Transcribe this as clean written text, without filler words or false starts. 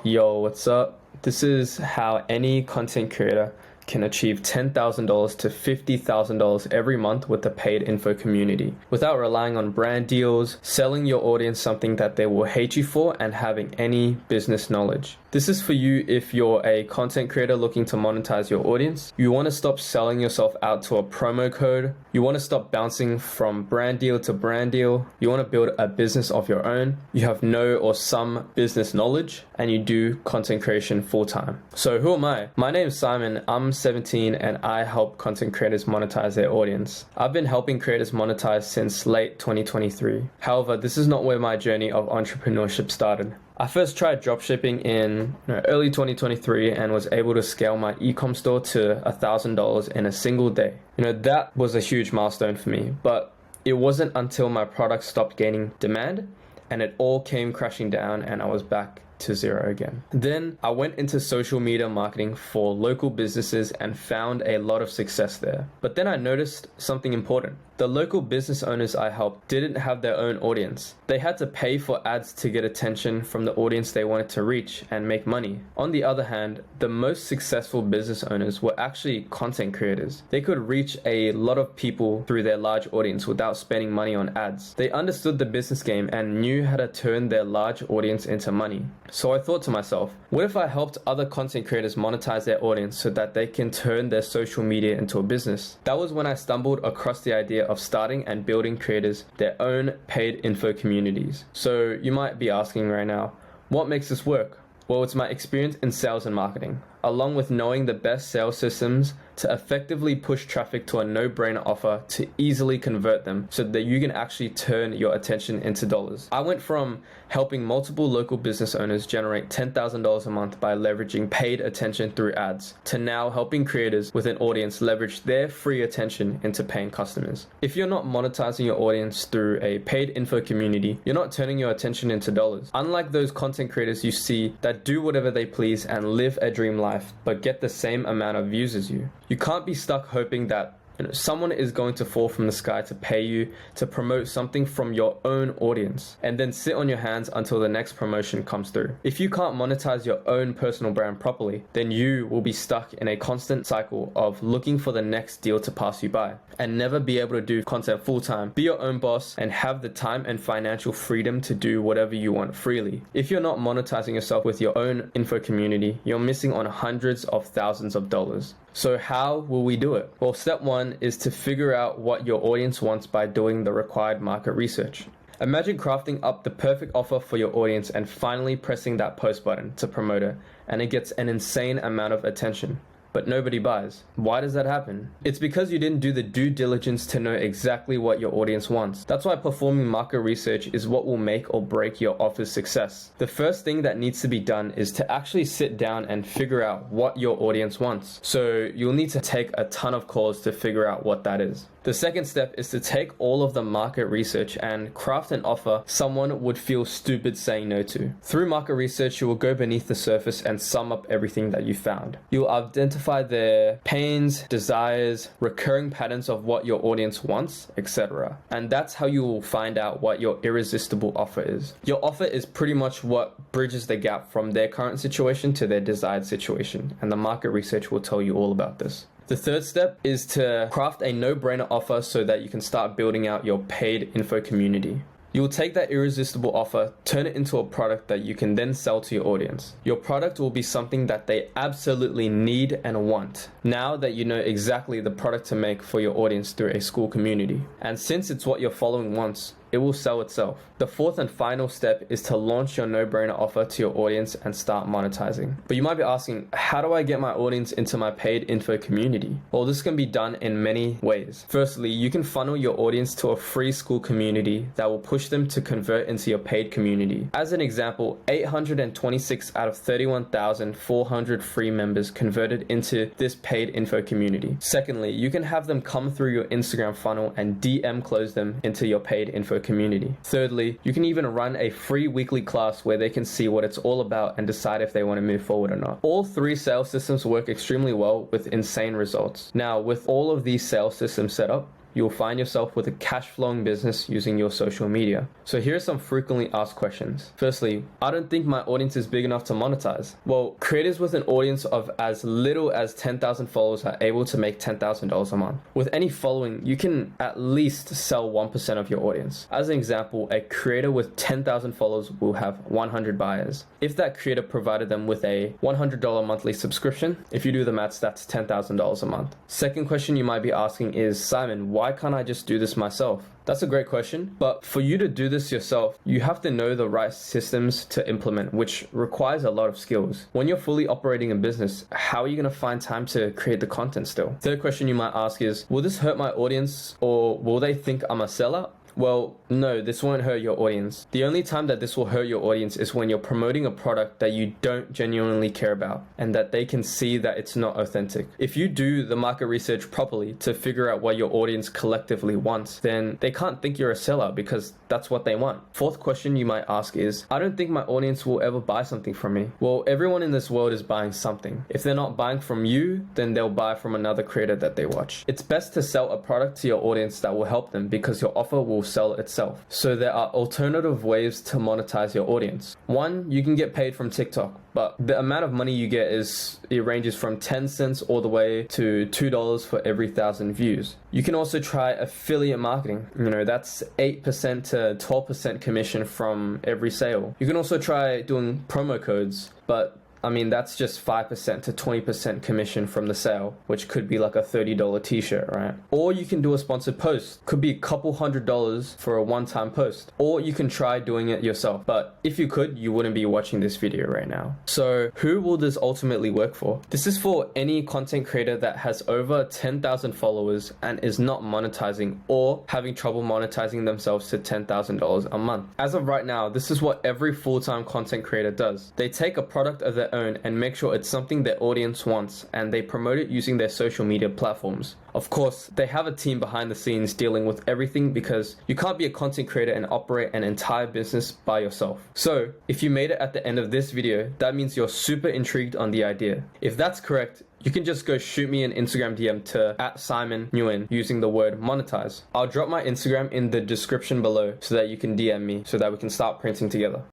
Yo, what's up? This is how any content creator can achieve $10,000 to $50,000 every month with the paid info community without relying on brand deals, selling your audience something that they will hate you for, and having any business knowledge. This is for you if you're a content creator looking to monetize your audience. You want to stop selling yourself out to a promo code. You want to stop bouncing from brand deal to brand deal. You want to build a business of your own. You have no or some business knowledge and you do content creation full time. So who am I? My name is Simon. I'm 17 and I help content creators monetize their audience. I've been helping creators monetize since late 2023. However, this is not where my journey of entrepreneurship started. I first tried dropshipping in early 2023 and was able to scale my e-com store to $1,000 in a single day. That was a huge milestone for me, but it wasn't until my product stopped gaining demand and it all came crashing down and I was back to zero again. Then I went into social media marketing for local businesses and found a lot of success there. But then I noticed something important. The local business owners I helped didn't have their own audience. They had to pay for ads to get attention from the audience they wanted to reach and make money. On the other hand, the most successful business owners were actually content creators. They could reach a lot of people through their large audience without spending money on ads. They understood the business game and knew how to turn their large audience into money. So I thought to myself, what if I helped other content creators monetize their audience so that they can turn their social media into a business? That was when I stumbled across the idea of starting and building creators their own paid info communities. So you might be asking right now, what makes this work? Well, it's my experience in sales and marketing, along with knowing the best sales systems to effectively push traffic to a no-brainer offer to easily convert them so that you can actually turn your attention into dollars. I went from helping multiple local business owners generate $10,000 a month by leveraging paid attention through ads to now helping creators with an audience leverage their free attention into paying customers. If you're not monetizing your audience through a paid info community, you're not turning your attention into dollars. Unlike those content creators you see that do whatever they please and live a dream life but get the same amount of views as you. You can't be stuck hoping that someone is going to fall from the sky to pay you to promote something from your own audience and then sit on your hands until the next promotion comes through. If you can't monetize your own personal brand properly, then you will be stuck in a constant cycle of looking for the next deal to pass you by and never be able to do content full time, be your own boss, and have the time and financial freedom to do whatever you want freely. If you're not monetizing yourself with your own info community, you're missing on hundreds of thousands of dollars. So how will we do it? Well, step one is to figure out what your audience wants by doing the required market research. Imagine crafting up the perfect offer for your audience and finally pressing that post button to promote it, and it gets an insane amount of attention. But nobody buys. Why does that happen? It's because you didn't do the due diligence to know exactly what your audience wants. That's why performing market research is what will make or break your offer's success. The first thing that needs to be done is to actually sit down and figure out what your audience wants. So you'll need to take a ton of calls to figure out what that is. The second step is to take all of the market research and craft an offer someone would feel stupid saying no to. Through market research, you will go beneath the surface and sum up everything that you found. You'll identify their pains, desires, recurring patterns of what your audience wants, etc. And that's how you will find out what your irresistible offer is. Your offer is pretty much what bridges the gap from their current situation to their desired situation, and the market research will tell you all about this. The third step is to craft a no-brainer offer so that you can start building out your paid info community. You will take that irresistible offer, turn it into a product that you can then sell to your audience. Your product will be something that they absolutely need and want, now that you know exactly the product to make for your audience through a school community. And since it's what your following wants, it will sell itself. The fourth and final step is to launch your no-brainer offer to your audience and start monetizing. But you might be asking, how do I get my audience into my paid info community? Well, this can be done in many ways. Firstly, you can funnel your audience to a free school community that will push them to convert into your paid community. As an example, 826 out of 31,400 free members converted into this paid info community. Secondly, you can have them come through your Instagram funnel and DM close them into your paid info community. Thirdly, you can even run a free weekly class where they can see what it's all about and decide if they want to move forward or not. All three sales systems work extremely well with insane results. Now, with all of these sales systems set up, you'll find yourself with a cash flowing business using your social media. So here are some frequently asked questions. Firstly, I don't think my audience is big enough to monetize. Well, creators with an audience of as little as 10,000 followers are able to make $10,000 a month. With any following, you can at least sell 1% of your audience. As an example, a creator with 10,000 followers will have 100 buyers. If that creator provided them with a $100 monthly subscription, if you do the maths, that's $10,000 a month. Second question you might be asking is, Simon, why can't I just do this myself? That's a great question, but for you to do this yourself, you have to know the right systems to implement, which requires a lot of skills. When you're fully operating a business, how are you going to find time to create the content still? Third question you might ask is, will this hurt my audience, or will they think I'm a sellout? Well, no, this won't hurt your audience. The only time that this will hurt your audience is when you're promoting a product that you don't genuinely care about and that they can see that it's not authentic. If you do the market research properly to figure out what your audience collectively wants, then they can't think you're a sellout because that's what they want. Fourth question you might ask is, I don't think my audience will ever buy something from me. Well, everyone in this world is buying something. If they're not buying from you, then they'll buy from another creator that they watch. It's best to sell a product to your audience that will help them because your offer will sell itself. So there are alternative ways to monetize your audience. One, you can get paid from TikTok, but the amount of money you get it ranges from 10 cents all the way to $2 for every 1,000 views. You can also try affiliate marketing. That's 8% to 12% commission from every sale. You can also try doing promo codes, but that's just 5% to 20% commission from the sale, which could be like a $30 t-shirt, right? Or you can do a sponsored post. Could be a couple $100s for a one-time post. Or you can try doing it yourself. But if you could, you wouldn't be watching this video right now. So who will this ultimately work for? This is for any content creator that has over 10,000 followers and is not monetizing or having trouble monetizing themselves to $10,000 a month. As of right now, this is what every full-time content creator does. They take a product of their own and make sure it's something their audience wants, and they promote it using their social media platforms. Of course, they have a team behind the scenes dealing with everything because you can't be a content creator and operate an entire business by yourself. So, if you made it at the end of this video, that means you're super intrigued on the idea. If that's correct, you can just go shoot me an Instagram DM to @SimonNguyen using the word monetize. I'll drop my Instagram in the description below so that you can DM me so that we can start printing together.